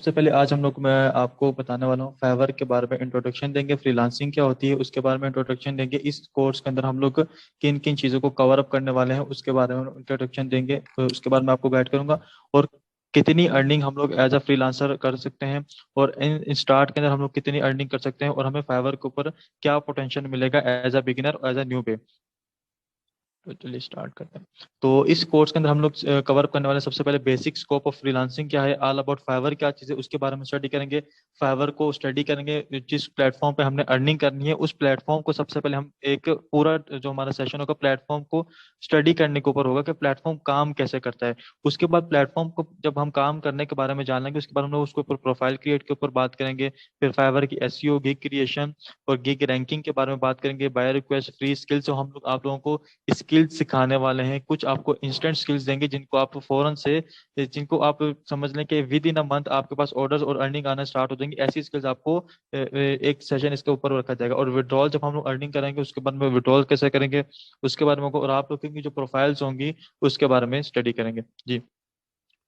सबसे पहले आज हम लोग मैं आपको बताने वाला हूँ फाइवर के बारे में इंट्रोडक्शन देंगे। फ्रीलांसिंग क्या होती है उसके बारे में इंट्रोडक्शन देंगे। इस कोर्स के अंदर हम लोग किन किन चीज़ों को कवर अप करने वाले हैं उसके बारे में इंट्रोडक्शन देंगे। तो उसके बाद मैं आपको गाइड करूंगा और कितनी अर्निंग हम लोग एज अ फ्रीलांसर कर सकते हैं और इन स्टार्ट के अंदर हम लोग कितनी अर्निंग कर सकते हैं और हमें फाइवर के ऊपर क्या पोटेंशियल मिलेगा as a beginner as a new. तो चलिए स्टार्ट करते हैं। तो इस कोर्स के अंदर हम लोग कवर करने वाले हैं सबसे पहले बेसिक स्कोप ऑफ फ्रीलांसिंग क्या है, ऑल अबाउट फाइवर क्या चीज़ है उसके बारे में स्टडी करेंगे। फाइवर को स्टडी करेंगे, जिस प्लेटफॉर्म पे हमने अर्निंग करनी है उस प्लेटफॉर्म को सबसे पहले हम एक पूरा जो हमारा सेशन होगा प्लेटफॉर्म को स्टडी करने के ऊपर होगा कि प्लेटफॉर्म काम कैसे करता है। उसके बाद प्लेटफॉर्म को जब हम काम करने के बारे में जान लेंगे उसके बाद हम लोग उसके ऊपर प्रोफाइल क्रिएट के ऊपर बात करेंगे। फिर फाइवर की एसईओ गिग क्रिएशन और गिग रैंकिंग के बारे में बात करेंगे। बाय रिक्वेस्ट फ्री स्किल्स हम लोग आप लोगों को स्किल्स सिखाने वाले हैं। कुछ आपको इंस्टेंट स्किल्स देंगे जिनको आप फौरन से जिनको आप समझ लें कि विद इन अ मंथ आपके पास ऑर्डर्स और अर्निंग आना स्टार्ट हो जाएंगी। ऐसी स्किल्स आपको एक सेशन इसके ऊपर रखा जाएगा। और विड्रॉल जब हम लोग अर्निंग करेंगे उसके बाद में विड्रॉल कैसे करेंगे उसके बारे में और आप लोगों की जो प्रोफाइल्स होंगी उसके बारे में स्टडी करेंगे जी।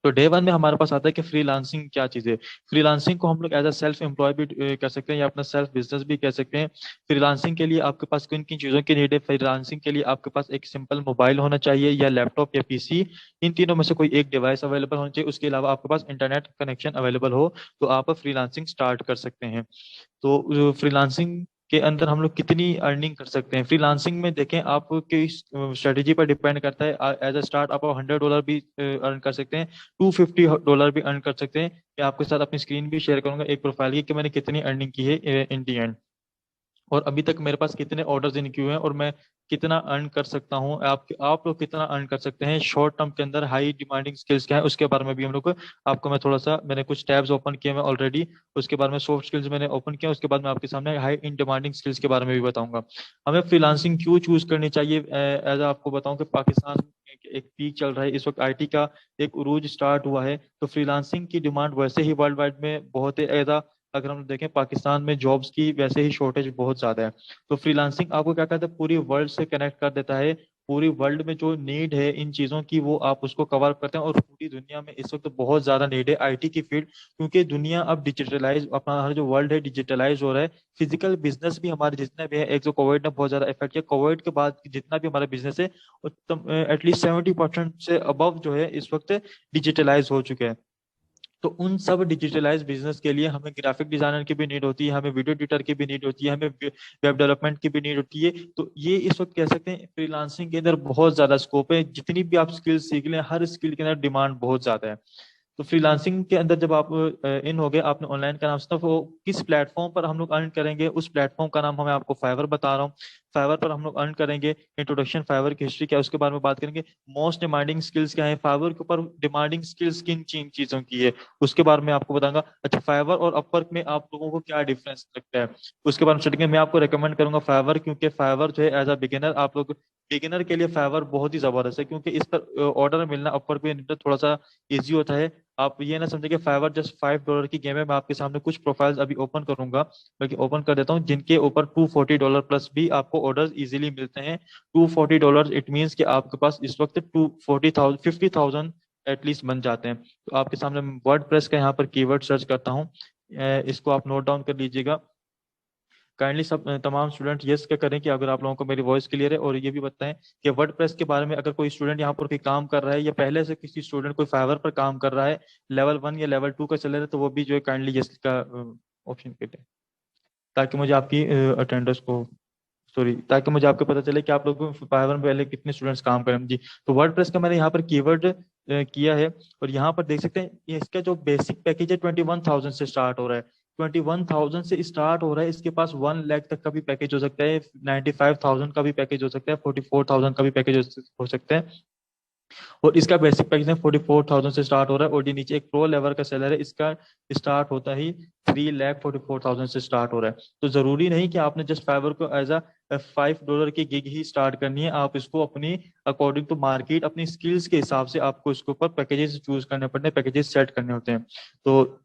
तो डे वन में हमारे पास आता है कि फ्रीलांसिंग क्या चीज़ है। फ्रीलांसिंग को हम लोग एज अ सेल्फ एम्प्लॉय भी कर सकते हैं या अपना सेल्फ बिजनेस भी कह सकते हैं। फ्रीलांसिंग के लिए आपके पास किन किन चीज़ों की नीड है। फ्रीलांसिंग के लिए आपके पास एक सिंपल मोबाइल होना चाहिए या लैपटॉप या पीसी। इन तीनों में से कोई एक डिवाइस अवेलेबल होना चाहिए। उसके अलावा आपके पास इंटरनेट कनेक्शन अवेलेबल हो तो आप फ्रीलांसिंग स्टार्ट कर सकते हैं। तो फ्रीलांसिंग के अंदर हम लोग कितनी अर्निंग कर सकते हैं फ्रीलांसिंग में देखें आपकी स्ट्रेटेजी पर डिपेंड करता है। एज अ स्टार्ट आप $100 भी अर्न कर सकते हैं, $250 भी अर्न कर सकते हैं। मैं आपके साथ अपनी स्क्रीन भी शेयर करूंगा एक प्रोफाइल की कि मैंने कितनी अर्निंग की है इन दी एंड और अभी तक मेरे पास कितने ऑर्डर्स इन क्यू हैं और मैं कितना अर्न कर सकता हूँ। आप लोग कितना अर्न कर सकते हैं शॉर्ट टर्म के अंदर। हाई डिमांडिंग स्किल्स क्या है उसके बारे में भी हम लोग आपको मैं थोड़ा सा मैंने कुछ टैब्स ओपन किए मैं ऑलरेडी। उसके बारे में सॉफ्ट स्किल्स मैंने ओपन किया उसके बाद मैं आपके सामने हाई इन डिमांडिंग स्किल्स के बारे में भी बताऊंगा। हमें फ्रीलांसिंग क्यों चूज करनी चाहिए एज आपको बताऊं कि पाकिस्तान में एक पीक चल रहा है इस वक्त। आईटी का एक उरूज स्टार्ट हुआ है तो फ्रीलांसिंग की डिमांड वैसे ही वर्ल्ड वाइड में बहुत है। एज अगर हम देखें पाकिस्तान में जॉब्स की वैसे ही शॉर्टेज बहुत ज्यादा है। तो फ्रीलांसिंग आपको क्या कहता है पूरी वर्ल्ड से कनेक्ट कर देता है। पूरी वर्ल्ड में जो नीड है इन चीजों की वो आप उसको कवर करते हैं और पूरी दुनिया में इस वक्त बहुत ज्यादा नीड है आईटी की फील्ड क्योंकि दुनिया अब डिजिटलाइज अपना हर जो वर्ल्ड है डिजिटलाइज हो रहा है। फिजिकल बिजनेस भी हमारे जितने भी है एक तो कोविड ने बहुत ज्यादा इफेक्ट किया। कोविड के बाद जितना भी हमारा बिजनेस है एटलीस्ट 70% से अबव जो है इस वक्त डिजिटलाइज हो चुके हैं। तो उन सब डिजिटलाइज बिजनेस के लिए हमें ग्राफिक डिजाइनर की भी नीड होती है, हमें वीडियो एडिटर की भी नीड होती है, हमें वेब डेवलपमेंट की भी नीड होती है। तो ये इस वक्त कह सकते हैं फ्रीलांसिंग के अंदर बहुत ज्यादा स्कोप है। जितनी भी आप स्किल सीख लें हर स्किल के अंदर डिमांड बहुत ज्यादा है। तो फ्रीलांसिंग के अंदर जब आप इन हो गए आपने ऑनलाइन का नाम सुना वो किस प्लेटफॉर्म पर हम लोग अर्न करेंगे उस प्लेटफॉर्म का नाम हमें आपको फाइवर बता रहा हूँ। फाइवर पर हम लोग अर्न करेंगे। इंट्रोडक्शन फाइवर की हिस्ट्री क्या है उसके बारे में बात करेंगे। मोस्ट डिमांडिंग स्किल्स क्या है फाइवर के ऊपर डिमांडिंग स्किल्स किन किन चीजों की है उसके बारे में आपको बताऊंगा। अच्छा फाइवर और अपवर्क में आप लोगों को क्या डिफरेंस लगता है उसके बारे में स्टार्टिंग में मैं आपको रेकमेंड करूंगा फाइवर क्योंकि फाइवर जो है एज अ बिगिनर आप लोग बिगिनर के लिए फाइवर बहुत ही जबरदस्त है क्योंकि इस पर ऑर्डर मिलना अपवर्क में थोड़ा सा इजी होता है। आप ये ना समझे कि फाइवर जस्ट $5 की गेम है। मैं आपके सामने कुछ प्रोफाइल्स अभी ओपन करूंगा बल्कि ओपन कर देता हूँ जिनके ऊपर $240 प्लस भी आपको ऑर्डर्स इजीली मिलते हैं। $240 इट मीन्स कि आपके पास इस वक्त 240,000 50,000 एटलीस्ट बन जाते हैं। तो आपके सामने वर्ड प्रेस का यहाँ पर कीवर्ड सर्च करता हूँ। इसको आप नोट डाउन कर लीजिएगा। काइंडली सब तमाम स्टूडेंट यस क्या करें कि अगर आप लोगों को मेरी वॉइस क्लियर है और ये भी बताएं कि वर्ड प्रेस के बारे में अगर कोई स्टूडेंट यहाँ पर कोई काम कर रहा है या पहले से किसी स्टूडेंट कोई फाइवर पर काम कर रहा है लेवल 1 या लेवल 2 का चल रहा है तो वो भी जो है काइंडली यस का ऑप्शन पे दें ताकि मुझे आपकी अटेंडेंस को सॉरी ताकि मुझे आपको पता चले कि आप लोग फाइवर में पहले कितने स्टूडेंट्स काम करें जी। तो वर्ड प्रेस का मैंने यहाँ पर कीवर्ड किया है और यहाँ पर देख सकते हैं ये इसका जो बेसिक पैकेज है 21,000 से स्टार्ट हो रहा है। 21,000 से स्टार्ट हो रहा है। इसके पास 1 लाख तक का भी पैकेज हो सकता है, 95,000 का भी पैकेज हो सकता है, 44,000 का भी पैकेज हो सकता है। और इसका बेसिक पैकेज है 44,000 से स्टार्ट हो रहा है और ये नीचे एक प्रो लेवल का सेलर है इसका स्टार्ट होता ही 3,44,000 से स्टार्ट हो रहा है। तो जरूरी नहीं कि आपने जस्ट फाइवर को एज अ $5 की गिग ही स्टार्ट करनी है। आप इसको अपनी अकॉर्डिंग टू मार्केट अपनी स्किल्स के हिसाब से आपको इसके ऊपर पैकेजेस चूज करने पड़ते हैं, पैकेजेस सेट करने होते हैं। तो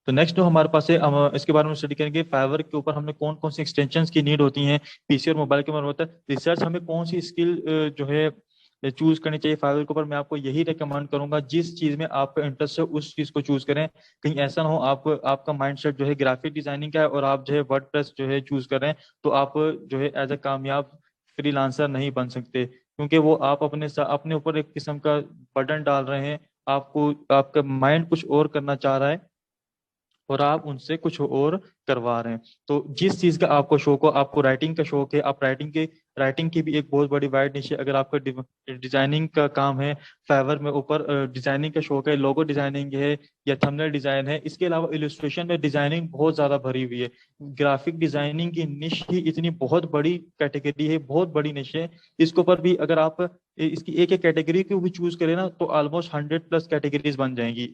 नेक्स्ट जो हमारे पास है हम इसके बारे में स्टडी करेंगे फाइवर के ऊपर हमें कौन कौन सी एक्सटेंशंस की नीड होती हैं। पीसी और मोबाइल के बारे में होता है रिसर्च हमें कौन सी स्किल जो है चूज करनी चाहिए फाइवर के ऊपर, मैं आपको यही रिकमेंड करूंगा जिस चीज में आपका इंटरेस्ट है उस चीज को चूज करें। कहीं ऐसा ना हो आप आपका माइंडसेट जो है ग्राफिक डिजाइनिंग का है और आप जो है वर्डप्रेस जो है चूज कर रहे हैं, तो आप जो है एज ए कामयाब फ्रीलांसर नहीं बन सकते, क्योंकि वो आप अपने ऊपर एक किस्म का बर्डन डाल रहे हैं। आपको आपका माइंड कुछ और करना चाह रहा है और आप उनसे कुछ और करवा रहे हैं। तो जिस चीज का आपको शौक हो, आपको राइटिंग का शौक है, आप राइटिंग की भी एक बहुत बड़ी वाइड निश है। अगर आपका डिजाइनिंग का काम है, फाइवर में ऊपर डिजाइनिंग का शौक है, लोगो डिजाइनिंग है या थंबनेल डिजाइन है, इसके अलावा इलस्ट्रेशन में डिजाइनिंग बहुत ज्यादा भरी हुई है। ग्राफिक डिजाइनिंग की निश ही इतनी बहुत बड़ी कैटेगरी है, बहुत बड़ी निश है। इसके ऊपर भी अगर आप इसकी एक एक कैटेगरी को भी चूज करें ना, तो ऑलमोस्ट 100+ कैटेगरीज बन जाएंगी।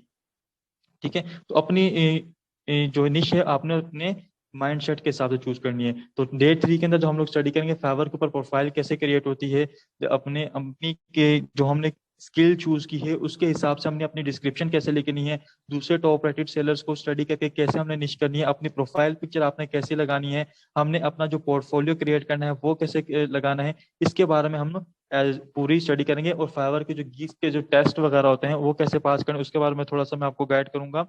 ठीक है, तो अपनी जो निश है आपने अपने माइंड सेट के हिसाब से चूज करनी है। तो डे 3 के अंदर जो हम लोग स्टडी करेंगे फाइवर के ऊपर प्रोफाइल कैसे क्रिएट होती है, अपने अपनी के जो हमने स्किल चूज की है उसके हिसाब से हमने अपनी डिस्क्रिप्शन कैसे लिखनी है, दूसरे टॉप रेटेड सेलर्स को स्टडी करके कैसे हमने निश करनी है, अपनी प्रोफाइल पिक्चर आपने कैसे लगानी है, हमने अपना जो पोर्टफोलियो क्रिएट करना है वो कैसे लगाना है, इसके बारे में हम पूरी स्टडी करेंगे। और फाइवर के जो गीस के जो टेस्ट वगैरह होते हैं वो कैसे पास करें उसके बारे में थोड़ा सा मैं आपको गाइड करूंगा।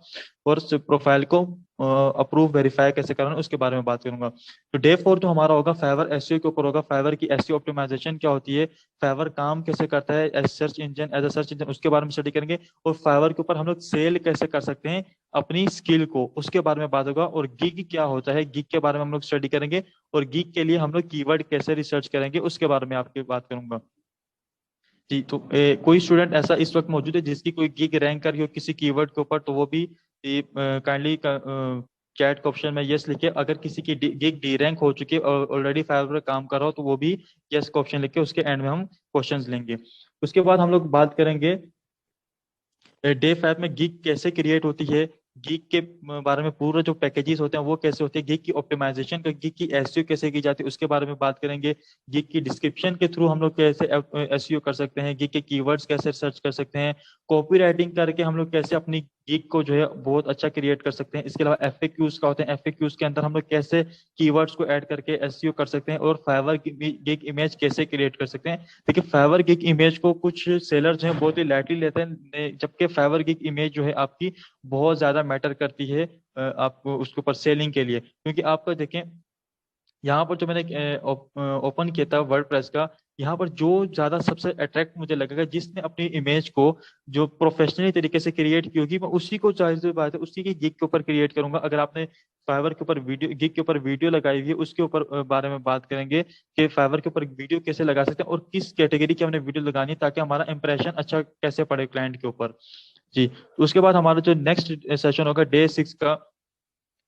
और प्रोफाइल को अप्रूव वेरीफाई कैसे करना उसके बारे में बात करूंगा। तो डे 4 जो हमारा होगा फाइवर एसईओ के ऊपर होगा, फाइवर की एसईओ ऑप्टिमाइजेशन क्या होती है, फाइवर काम कैसे करता है as search engine, as a search engine, उसके बारे में स्टडी करेंगे। और फाइवर के ऊपर हम लोग सेल कैसे कर सकते हैं अपनी स्किल को, उसके बारे में बात होगा। और गिग क्या होता है, गिग के बारे में हम लोग स्टडी करेंगे। और गिग के लिए हम लोग कीवर्ड कैसे रिसर्च करेंगे उसके बारे में आपकी बात करूंगा। जी, तो कोई स्टूडेंट ऐसा इस वक्त मौजूद है जिसकी कोई गिग रैंक करी हो किसी कीवर्ड के ऊपर, तो वो भी काइंडली चैट के ऑप्शन में यस लिखे। अगर किसी की गिग डी रैंक हो चुकी है और ऑलरेडी फाइवर पर काम कर रहा हो, तो वो भी यस का ऑप्शन लिखे, उसके एंड में हम क्वेश्चंस लेंगे। उसके बाद हम लोग बात करेंगे डे 5 में गिग कैसे क्रिएट होती है, गिग के बारे में पूरा जो पैकेजेस होते हैं वो कैसे होते हैं, गिग की ऑप्टिमाइजेशन का, गिग की एसईओ कैसे की जाती है उसके बारे में बात करेंगे। गिग की डिस्क्रिप्शन के थ्रू हम लोग कैसे एसईओ कर सकते हैं, गिग के कीवर्ड्स कैसे सर्च कर सकते हैं, कॉपी राइटिंग करके हम लोग कैसे अपनी गिग को जो है बहुत अच्छा क्रिएट कर सकते हैं। इसके अलावा एफएक्यूज का होते हैं, एफएक्यूज के अंदर हम लोग कैसे कीवर्ड्स को ऐड करके एसईओ कर सकते हैं। और फाइवर गिग इमेज कैसे क्रिएट कर सकते हैं। देखिए फाइवर गिग इमेज को कुछ सेलर्स हैं बहुत ही लाइटली लेते हैं, जबकि फाइवर गिग इमेज जो है आपकी बहुत ज्यादा मैटर करती है आपको उसके ऊपर सेलिंग के लिए। क्योंकि आपका देखें यहाँ पर जो मैंने ओपन किया था वर्डप्रेस का, यहाँ पर जो ज्यादा सबसे अट्रैक्ट मुझे लगेगा जिसने अपनी इमेज को जो प्रोफेशनली तरीके से क्रिएट की होगी, मैं उसी को जाहिर सी बात है उसी की गिग के ऊपर क्रिएट करूंगा। अगर आपने फाइवर के ऊपर वीडियो गिग के ऊपर वीडियो लगाई हुई है उसके ऊपर बारे में बात करेंगे कि फाइवर के ऊपर वीडियो कैसे लगा सकते हैं और किस कैटेगरी की हमने वीडियो लगानी है ताकि हमारा इंप्रेशन अच्छा कैसे पड़े क्लाइंट के ऊपर। जी, तो उसके बाद हमारा जो नेक्स्ट सेशन होगा डे 6 का,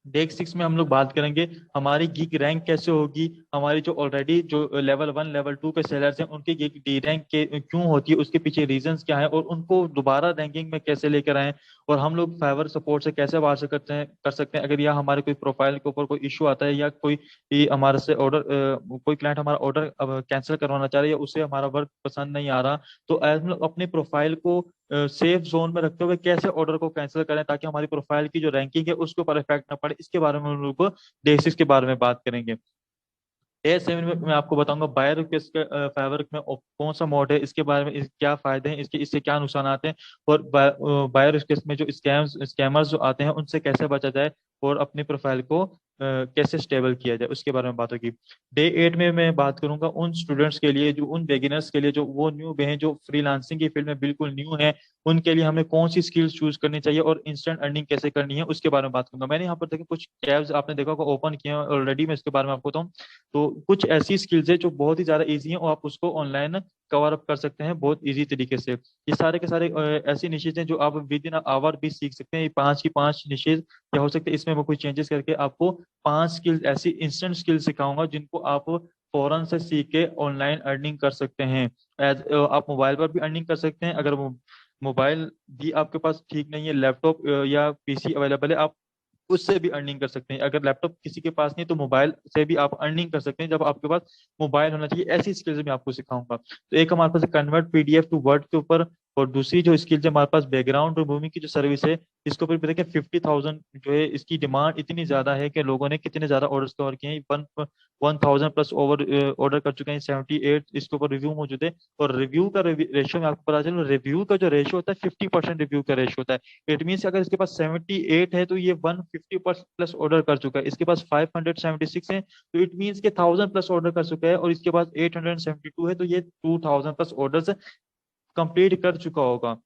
डे 6 में हम लोग बात करेंगे हमारी गिग रैंक कैसे होगी, हमारी जो ऑलरेडी जो लेवल 1 लेवल 2 के सेलर्स हैं उनकी गिग डी रैंक के क्यों होती है, उसके पीछे रीजंस क्या है और उनको दोबारा रैंकिंग में कैसे लेकर आए। और हम लोग फाइवर सपोर्ट से कैसे बात कर सकते हैं अगर या हमारे कोई प्रोफाइल के ऊपर कोई इशू आता है या कोई हमारे से ऑर्डर कोई क्लाइंट हमारा ऑर्डर कैंसिल करवाना चाह रहा है या उसे हमारा वर्क पसंद नहीं आ रहा, तो हम लोग अपने प्रोफाइल को सेफ जोन में रखते हुए कैसे ऑर्डर को कैंसिल करें ताकि हमारी प्रोफाइल की जो रैंकिंग है उसके ऊपर इफेक्ट ना पड़े, इसके बारे में हम लोग बेसिक्स के बारे में बात करेंगे। डे 7 में मैं आपको बताऊंगा बायो रिक्वेस्ट के फाइवर में कौन सा मोड है, इसके बारे में क्या फायदे हैं, इससे क्या नुकसान आते हैं। और बायो रिक्वेस्ट में जो स्कैमर्स जो आते हैं उनसे कैसे बचा जाए और अपनी प्रोफाइल को कैसे स्टेबल किया जाए उसके बारे में बात होगी। डे 8 में मैं बात करूंगा उन स्टूडेंट्स के लिए जो उन बिगिनर्स के लिए जो वो न्यू हैं जो फ्रीलांसिंग की फील्ड में बिल्कुल न्यू है, उनके लिए हमें कौन सी स्किल्स चूज करनी चाहिए और इंस्टेंट अर्निंग कैसे करनी है उसके बारे में बात करूंगा। मैंने यहाँ पर देखिए कुछ टैब्स आपने देखा होगा ओपन किए हैं ऑलरेडी, मैं इसके बारे में आपको बताऊँ तो कुछ ऐसी स्किल्स है जो बहुत ही ज्यादा इजी हैं और आप उसको ऑनलाइन कवर अप कर सकते हैं बहुत इजी तरीके से। ये सारे के सारे ऐसी निशेज हैं जो आप विद इन आवर भी सीख सकते हैं। ये 5 की 5 निशेज या हो सकते हैं इसमें मैं कोई चेंजेस करके आपको 5 स्किल्स ऐसी इंस्टेंट स्किल्स सिखाऊंगा जिनको आप फौरन से सीख के ऑनलाइन अर्निंग कर सकते हैं। आप मोबाइल पर भी अर्निंग कर सकते हैं, अगर मोबाइल भी आपके पास ठीक नहीं है, लैपटॉप या पीसी अवेलेबल है, आप उससे भी अर्निंग कर सकते हैं। अगर लैपटॉप किसी के पास नहीं तो मोबाइल से भी आप अर्निंग कर सकते हैं, जब आपके पास मोबाइल होना चाहिए। ऐसी स्किल्स मैं आपको सिखाऊंगा। तो एक हमारे पास कन्वर्ट पीडीएफ टू वर्ड के ऊपर और दूसरी जो स्किल्स है हमारे पास बैकग्राउंड रिमूविंग की जो सर्विस है, इसके ऊपर भी देखिए 50,000 जो है इसकी डिमांड इतनी ज्यादा है कि लोगों ने कितने ज्यादा ऑर्डर्स कवर किए हैं। 1,000 प्लस ओवर ऑर्डर कर चुके हैं, 78 इसके ऊपर रिव्यू मौजूद है। और रिव्यू का रेशियो में आपको पता चलो, रिव्यू का जो रेशियो होता है 50% रिव्यू का रेशियो होता है। इट मीन अगर इसके पास 78 है तो ये 150 प्लस ऑर्डर कर चुका है। इसके पास 576 है तो इट मीन के 1,000 प्लस ऑर्डर कर चुका है। और इसके पास 872 है तो ये 2,000 प्लस ऑर्डर कंप्लीट कर चुका होगा।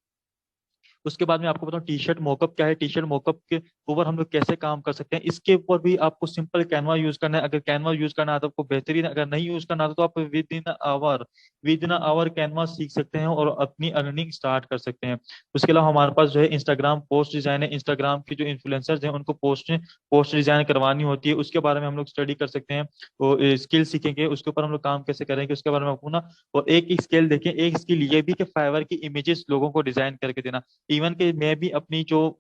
उसके बाद में आपको बताऊं टी शर्ट मोकअप क्या है, टी शर्ट मोकअप के ऊपर हम लोग कैसे काम कर सकते हैं। इसके ऊपर भी आपको सिंपल कैनवा यूज करना है। अगर कैनवा यूज करना है तो आपको बेहतरीन, अगर नहीं यूज करना तो आप विद इन आवर कैनवा सीख सकते हैं और अपनी अर्निंग स्टार्ट कर सकते हैं। उसके अलावा हमारे पास जो है इंस्टाग्राम पोस्ट डिजाइन है। इंस्टाग्राम की जो इन्फ्लुएंसर्स हैं उनको पोस्ट पोस्ट डिजाइन करवानी होती है, उसके बारे में हम लोग स्टडी कर सकते हैं। वो स्किल सीखेंगे, उसके ऊपर हम लोग काम कैसे करेंगे उसके बारे में आपको ना। और एक स्किल देखें, एक स्किल ये भी कि फाइवर की इमेजेस लोगों को डिजाइन करके देना। इवन कि मैं भी अपनी जो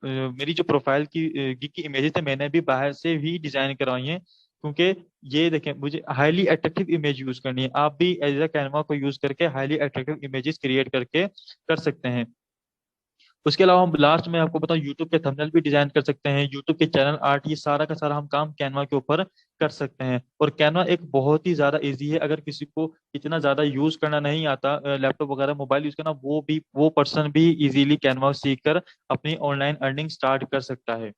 मेरी जो प्रोफाइल की गिग की इमेजेस है मैंने भी बाहर से ही डिजाइन करवाई है, क्योंकि ये देखें मुझे हाईली अट्रैक्टिव इमेज यूज करनी है। आप भी एज अ कैनवा को यूज करके हाईली अट्रैक्टिव इमेजेस क्रिएट करके कर सकते हैं। उसके अलावा हम लास्ट में आपको बताऊं यूट्यूब के थंबनेल भी डिजाइन कर सकते हैं, यूट्यूब के चैनल आर्ट, ये सारा का सारा हम काम कैनवा के ऊपर कर सकते हैं। और कैनवा एक बहुत ही ज्यादा इजी है, अगर किसी को इतना ज्यादा यूज करना नहीं आता, लैपटॉप वगैरह मोबाइल यूज करना, वो पर्सन भी इजीली कैनवा सीख कर अपनी ऑनलाइन अर्निंग स्टार्ट कर सकता है।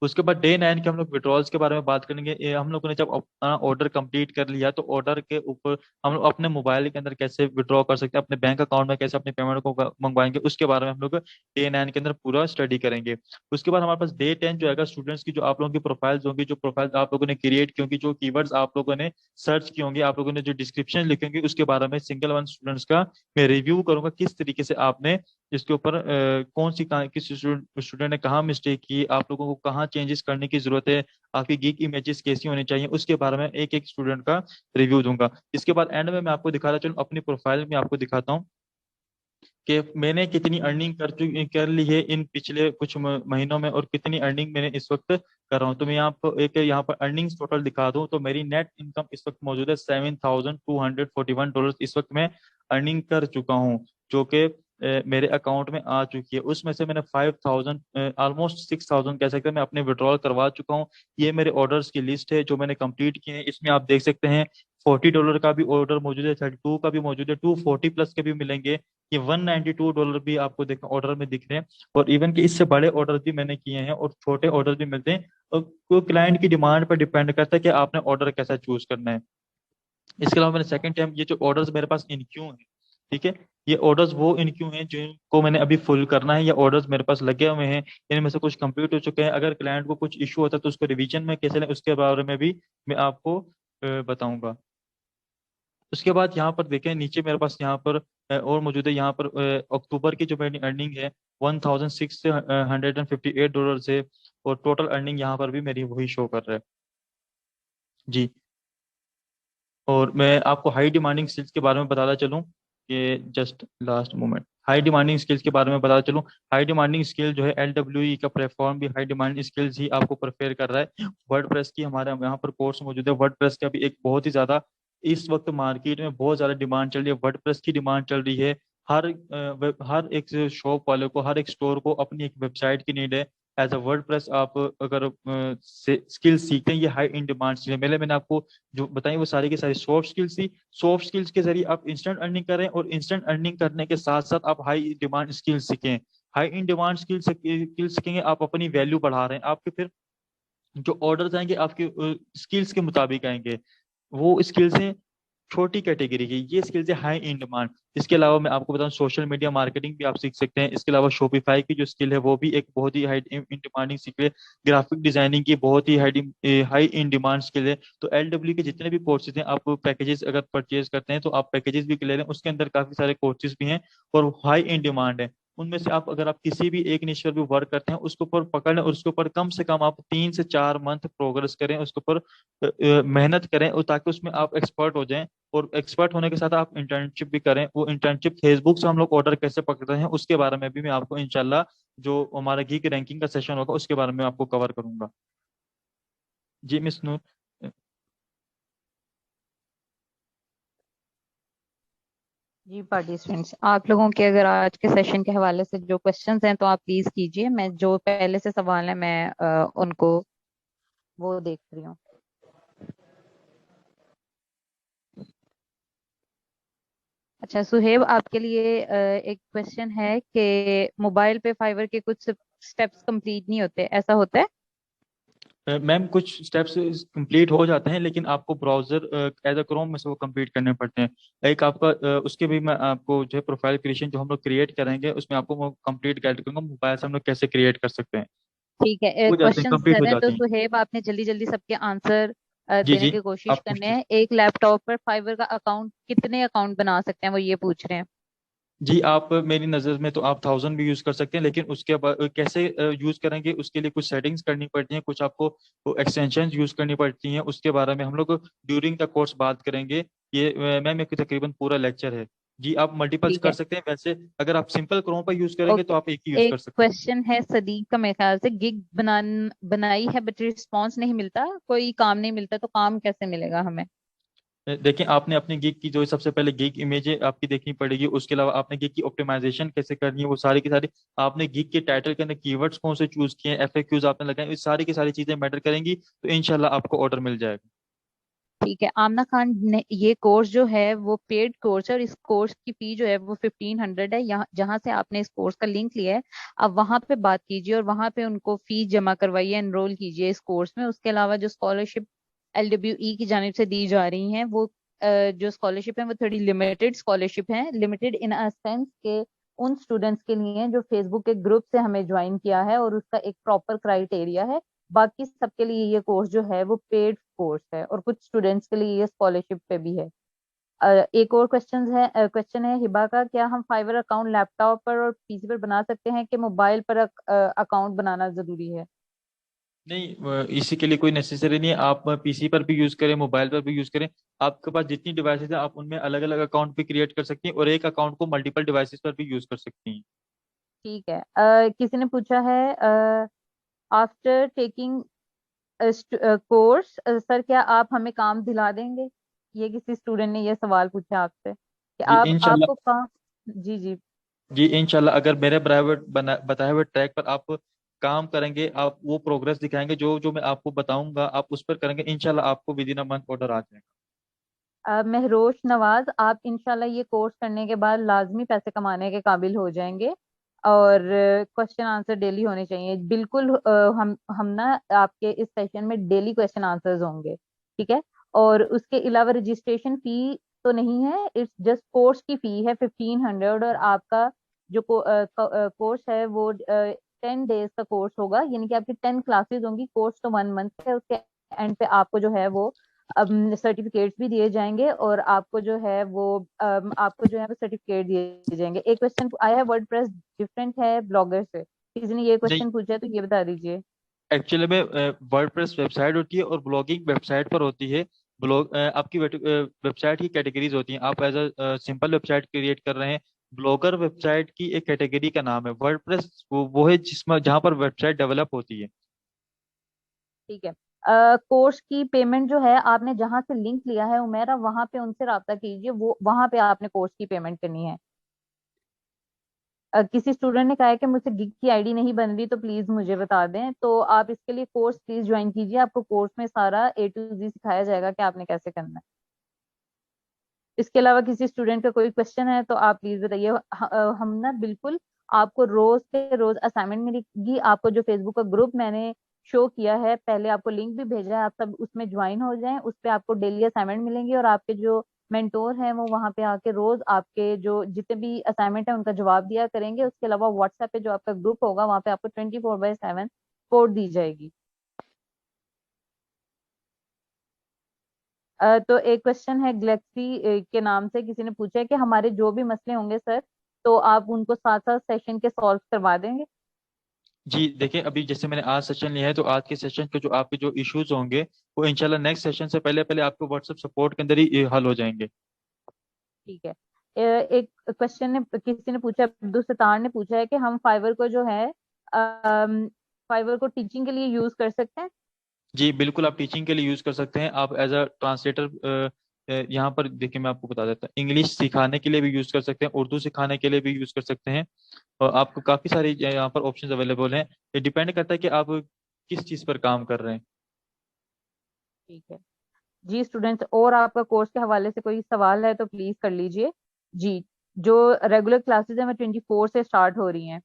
उसके बाद डे 9 के हम लोग विड्रॉल्स के बारे में बात करेंगे। ये हम लोगों ने जब अपना ऑर्डर कंप्लीट कर लिया तो ऑर्डर के ऊपर हम लोग अपने मोबाइल के अंदर कैसे विड्रॉ कर सकते हैं, अपने बैंक अकाउंट में कैसे अपने पेमेंट को मंगवाएंगे, उसके बारे में हम लोग डे 9 के अंदर पूरा स्टडी करेंगे। उसके बाद हमारे पास डे 10 जो है स्टूडेंट्स की, जो आप लोगों की प्रोफाइल्स होंगी, जो प्रोफाइल आप लोगों ने क्रिएट की होंगी, जो कीवर्ड्स आप लोगों ने सर्च की होंगी, आप लोगों ने जो डिस्क्रिप्शन लिखे होंगे, उसके बारे में सिंगल वन स्टूडेंट्स का मैं रिव्यू करूंगा, किस तरीके से आपने इसके ऊपर कौन सी किस स्टूडेंट ने कहाँ मिस्टेक की, आप लोगों को कहाँ चेंजेस करने की जरूरत है, आपकी गिग इमेजेस कैसी होनी चाहिए, उसके बारे में एक एक स्टूडेंट का रिव्यू दूंगा। इसके बाद एंड में मैं आपको दिखाता चलूँ, अपनी प्रोफाइल में आपको दिखाता हूँ कि मैंने कितनी अर्निंग कर ली है इन पिछले कुछ महीनों में, और कितनी अर्निंग मैंने इस वक्त कर रहा हूँ। तो मैं आपको एक यहाँ पर अर्निंग्स टोटल दिखा दूँ तो मेरी नेट इनकम इस वक्त मौजूद है $7,241 इस वक्त मैं अर्निंग कर चुका हूँ, जो कि मेरे अकाउंट में आ चुकी है। उसमें से मैंने 5,000 ऑलमोस्ट 6,000 कह सकते हैं मैं अपने विड्रॉल करवा चुका हूँ। ये मेरे ऑर्डर्स की लिस्ट है जो मैंने कंप्लीट किए हैं। इसमें आप देख सकते हैं $40 का भी ऑर्डर मौजूद है, 32 का भी मौजूद है, 240 प्लस के भी मिलेंगे। ये $192 भी आपको देख ऑर्डर में दिख रहे हैं। और इवन कि इससे बड़े ऑर्डर भी मैंने किए हैं और छोटे ऑर्डर भी मिलते हैं। और कोई क्लाइंट की डिमांड पर डिपेंड करता है कि आपने ऑर्डर कैसा चूज करना है। इसके अलावा मैंने सेकंड टाइम ये जो ऑर्डर्स मेरे पास इन क्यों है, ठीक है, ये ऑर्डर्स वो इन क्यों हैं जिनको मैंने अभी फुल करना है, या ऑर्डर्स मेरे पास लगे हुए हैं, इनमें से कुछ कंप्लीट हो चुके हैं। अगर क्लाइंट को कुछ इशू होता है तो उसको रिवीजन में कैसे लें उसके बारे में भी मैं आपको बताऊंगा। उसके बाद यहाँ पर देखें नीचे मेरे पास यहाँ पर और मौजूद है, यहाँ पर अक्टूबर की जो मेरी अर्निंग है $1,658 है। और टोटल अर्निंग यहाँ पर भी मेरी वही शो कर रहा है। जी। और मैं आपको हाई डिमांडिंग स्किल्स के बारे में बताता चलूँ कि just last moment, high demanding skills के बारे में बताता चलूँ। हाई डिमांडिंग स्किल जो है LWE का प्लेटफॉर्म भी हाई डिमांडिंग स्किल्स ही आपको प्रेफर कर रहा है। वर्डप्रेस की हमारे यहाँ पर कोर्स मौजूद है। वर्डप्रेस का भी एक बहुत ही ज़्यादा इस वक्त मार्केट में बहुत ज़्यादा डिमांड चल रही है, वर्डप्रेस की डिमांड चल रही है। हर एक शॉप वाले को, हर एक स्टोर को अपनी एक वेबसाइट की नीड है। एज अ वर्डप्रेस आप अगर स्किल सीखते हैं, ये हाई इन डिमांड स्किल है। मैंने आपको जो बताई वो सारी की सारी सॉफ्ट स्किल्स थी। सॉफ्ट स्किल्स के जरिए आप इंस्टेंट अर्निंग करें, और इंस्टेंट अर्निंग करने के साथ साथ आप हाई डिमांड स्किल्स सीखें। हाई इन डिमांड स्किल सीखेंगे, आप अपनी वैल्यू बढ़ा रहे हैं, आपके फिर जो ऑर्डर्स आएंगे आपके स्किल्स के मुताबिक आएंगे। वो स्किल्स हैं छोटी कैटेगरी की, ये स्किल्स है हाई इन डिमांड। इसके अलावा मैं आपको बताऊं सोशल मीडिया मार्केटिंग भी आप सीख सकते हैं। इसके अलावा शॉपिफाई की जो स्किल है वो भी एक बहुत ही हाई इन डिमांडिंग स्किल है। ग्राफिक डिजाइनिंग की बहुत ही हाई इन डिमांड स्किल है। तो LW के जितने भी कोर्सेज हैं, आप पैकेजेस अगर परचेज करते हैं तो आप पैकेजेस भी ले लें, उसके अंदर काफी सारे कोर्सेज भी हैं और हाई इन डिमांड है। उनमें से आप अगर आप किसी भी एक निश पर भी वर्क करते हैं उसके ऊपर पकड़ लें, और उसके ऊपर कम से कम आप 3 से 4 मंथ प्रोग्रेस करें, उसके ऊपर मेहनत करें, और ताकि उसमें आप एक्सपर्ट हो जाएं। और एक्सपर्ट होने के साथ आप इंटर्नशिप भी करें। वो इंटर्नशिप फेसबुक से हम लोग ऑर्डर कैसे पकड़ते हैं उसके बारे में भी मैं आपको इंशाल्लाह जो हमारा गीक रैंकिंग का सेशन होगा उसके बारे में आपको कवर करूंगा। जी मिस नूर। जी पार्टिसिपेंट्स, आप लोगों के अगर आज के सेशन के हवाले से जो क्वेश्चंस हैं तो आप प्लीज कीजिए। मैं जो पहले से सवाल है मैं उनको वो देख रही हूँ। अच्छा सुहेब, आपके लिए एक क्वेश्चन है कि मोबाइल पे फाइवर के कुछ स्टेप्स कंप्लीट नहीं होते, ऐसा होता है? मैम कुछ स्टेप्स कंप्लीट हो जाते हैं, लेकिन आपको ब्राउजर एज अ क्रोम में से वो कंप्लीट करने पड़ते हैं। एक आपका उसके भी मैं आपको जो है प्रोफाइल क्रिएशन जो हम लोग क्रिएट करेंगे उसमें आपको वो कंप्लीट गाइड करूंगा मोबाइल से हम लोग कैसे क्रिएट कर सकते हैं। ठीक है, हो जाते हैं, क्वेश्चंस कंप्लीट कर हो रहे हैं तो जाती हैं। सुहेब आपने जल्दी जल्दी सबके आंसर जी देने जी। की कोशिश आप करने पूछिए। हैं। एक लैपटॉप पर फाइवर का अकाउंट, कितने अकाउंट बना सकते हैं वो ये पूछ रहे हैं। जी आप मेरी नज़र में तो आप 1000 भी यूज़ कर सकते हैं, लेकिन उसके बाद कैसे यूज़ करेंगे उसके लिए कुछ सेटिंग्स करनी पड़ती हैं, कुछ आपको एक्सटेंशन यूज़ करनी पड़ती हैं। उसके बारे में हम लोग ड्यूरिंग द कोर्स बात करेंगे। ये मैम एक तकरीबन पूरा लेक्चर है। जी आप मल्टीपल्स ठीक कर है, सकते हैं। वैसे अगर आप सिंपल क्रोम पर यूज़ करेंगे तो ओके। आप एक ही यूज़ एक कर सकते हैं। क्वेश्चन है सदीक का, मेरे ख्याल से गिग बनाई है बट रिस्पॉन्स नहीं मिलता, कोई काम नहीं मिलता, तो काम कैसे मिलेगा हमें? देखें, आपने अपनी गिग की जो सबसे पहले गिग इमेज है आपकी देखनी पड़ेगी। उसके अलावा आपने गिग की ऑप्टिमाइजेशन कैसे करनी है वो सारी की सारी, आपने गिग के टाइटल के अंदर कीवर्ड्स कौन से चूज किए हैं, एफएक्यूज आपने लगाए, ये सारी की सारी चीजें मैटर करेंगी। तो इंशाल्लाह आपको ऑर्डर मिल जाएगा। ठीक है आमना खान ने, ये कोर्स जो है वो पेड कोर्स है और इस कोर्स की फी जो है वो 1500 है। यहाँ जहाँ से आपने इस कोर्स का लिंक लिया है, आप वहां पे बात कीजिए और वहां पे उनको फीस जमा करवाइए, एनरोल कीजिए इस कोर्स में। उसके अलावा जो स्कॉलरशिप LWE की जानिब से दी जा रही हैं वो जो स्कॉलरशिप है वो थोड़ी लिमिटेड स्कॉलरशिप है, लिमिटेड इन अ सेंस के उन स्टूडेंट्स के लिए जो फेसबुक के ग्रुप से हमें ज्वाइन किया है और उसका एक प्रॉपर क्राइटेरिया है। बाकी सबके लिए ये कोर्स जो है वो पेड कोर्स है और कुछ स्टूडेंट्स के लिए ये स्कॉलरशिप पे भी है। एक और क्वेश्चन है हिबा का, क्या हम फाइवर अकाउंट लैपटॉप पर और पीसी पर बना सकते हैं कि मोबाइल पर अकाउंट बनाना जरूरी है? नहीं, इसी के लिए कोई नेसेसरी नहीं है। आप पीसी पर भी यूज करें, मोबाइल पर भी यूज करें। आपके पास जितनी डिवाइसेस है आप उनमें अलग अलग अकाउंट भी क्रिएट कर सकती हैं और एक अकाउंट को मल्टीपल डिवाइसेस पर भी यूज कर सकती हैं। ठीक है, किसी ने पूछा है आफ्टर टेकिंग कोर्स सर क्या आप हमें काम दिला देंगे? ये किसी स्टूडेंट ने ये सवाल पूछा आपसे कि जी आप इंशाल्लाह। आपको काम। जी जी। जी इंशाल्लाह, अगर मेरे बराबर बताए हुए ट्रैक पर आप काम करेंगे, आप वो प्रोग्रेस दिखाएंगे जो जो मैं आपको बताऊंगा, आप उस पर करेंगे, इंशाल्लाह आपको within a month order आ जाएगा। महरोश नवाज, आप इंशाल्लाह ये कोर्स करने के बाद लाजमी पैसे कमाने के काबिल हो जाएंगे और क्वेश्चन आंसर डेली होने चाहिए बिल्कुल। हम ना आपके इस सेशन में डेली क्वेश्चन आंसर्स होंगे, ठीक है? और उसके अलावा रजिस्ट्रेशन फी तो नहीं है, इट्स जस्ट कोर्स की फी है 1500। और आपका जो कोर्स है वो 10 डेज का कोर्स होगा, यानी कि आपकी 10 क्लासेस होंगी। कोर्स तो 1 मंथ है, उसके एंड पे आपको जो है वो सर्टिफिकेट्स भी दिए जाएंगे और आपको जो है वो सर्टिफिकेट दिए जाएंगे। एक क्वेश्चन आया है, वर्डप्रेस डिफरेंट है ब्लॉगर से, किसी ने ये नहीं, क्वेश्चन पूछा है तो ये बता दीजिए। एक्चुअली में वर्डप्रेस वेबसाइट होती है और ब्लॉगिंग वेबसाइट पर होती है। ब्लॉग आपकी वेबसाइट की कैटेगरीज होती हैं। आप as a simple website create कर रहे हैं, ब्लॉगर वेबसाइट की एक कैटेगरी का नाम है। वर्डप्रेस वो है जिसमें जहाँ पर वेबसाइट डेवलप होती है। ठीक है, कोर्स की पेमेंट जो है आपने जहां से लिंक लिया है उमेरा, वहां पे उनसे रब्ता कीजिए, वो वहां पे आपने कोर्स की पेमेंट करनी है। किसी स्टूडेंट ने कहा है कि मुझसे गिग की आईडी नहीं बन रही, तो प्लीज मुझे बता दें। तो आप इसके लिए कोर्स प्लीज ज्वाइन कीजिए, आपको कोर्स में सारा A to Z सिखाया जाएगा कि आपने कैसे करना है। इसके अलावा किसी स्टूडेंट का कोई क्वेश्चन है तो आप प्लीज बताइए। हम ना बिल्कुल आपको रोज के रोज असाइनमेंट मिलेगी। आपको जो फेसबुक का ग्रुप मैंने शो किया है, पहले आपको लिंक भी भेजा है, आप सब उसमें ज्वाइन हो जाएं। उस पे आपको डेली असाइनमेंट मिलेंगे और आपके जो मेंटोर हैं वो वहां पे आके रोज आपके जो जितने भी असाइनमेंट है उनका जवाब दिया करेंगे। उसके अलावा व्हाट्सएप पे जो आपका ग्रुप होगा वहां पे आपको 24/7 सपोर्ट दी जाएगी। तो एक क्वेश्चन है गैलेक्सी के नाम से, किसी ने पूछा है कि हमारे जो भी मसले होंगे सर, तो आप उनको साथ साथ सेशन के सॉल्व करवा देंगे? जी देखिए, अभी जैसे मैंने आज सेशन लिया है तो आज के सेशन के जो आपके जो इश्यूज होंगे वो इंशाल्लाह नेक्स्ट सेशन से पहले पहले आपको व्हाट्सएप सपोर्ट के अंदर ही हल हो जाएंगे। ठीक है, एक क्वेश्चन ने किसी ने पूछा, अब्दुल सत्तार ने पूछा है कि हम फाइवर को जो है फाइवर को टीचिंग के लिए यूज कर सकते हैं? जी बिल्कुल, आप टीचिंग के लिए यूज कर सकते हैं। आप एज अ ट्रांसलेटर यहाँ पर देखिए मैं आपको बता देता हूँ, इंग्लिश सिखाने के लिए भी यूज कर सकते हैं, उर्दू सिखाने के लिए भी यूज कर सकते हैं। और आपको काफी सारी यहाँ पर ऑप्शंस अवेलेबल हैं। ये डिपेंड करता है कि आप किस चीज पर काम कर रहे हैं। ठीक है जी स्टूडेंट्स, और आपका कोर्स के हवाले से कोई सवाल है तो प्लीज कर लीजिए जी। जो रेगुलर क्लासेस है वो 24 से स्टार्ट हो रही हैं।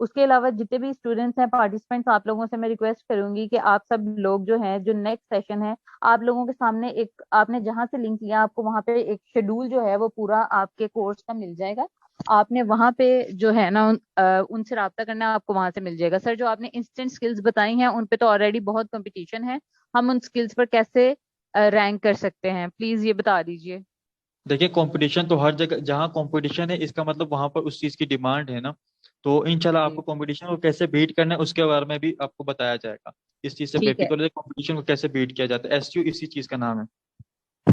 उसके अलावा जितने भी स्टूडेंट्स हैं, पार्टिसिपेंट्स, आप लोगों से मैं रिक्वेस्ट करूंगी कि आप सब लोग जो हैं, जो नेक्स्ट सेशन है, आप लोगों के सामने एक, आपने जहां से लिंक लिया आपको वहां पे एक शेड्यूल जो है वो पूरा आपके कोर्स का मिल जाएगा। आपने वहां पे जो है ना उनसे रब्ता करना, आपको वहां से मिल जाएगा। सर जो आपने इंस्टेंट स्किल्स बताई हैं उन पे तो ऑलरेडी बहुत कंपटीशन है, हम उन स्किल्स पर कैसे रैंक कर सकते हैं, प्लीज ये बता दीजिए। देखिए कंपटीशन तो हर जगह, जहाँ कंपटीशन है इसका मतलब वहां पर उस चीज की डिमांड है ना। तो इंशाल्लाह जी आपको कंपटीशन को कैसे बीट करना है उसके बारे में भी आपको बताया जाएगा। इस चीज से ठीक है। बेफिक्र हो, कंपटीशन को कैसे बीट किया जाता है, एसयू इसी चीज का नाम है।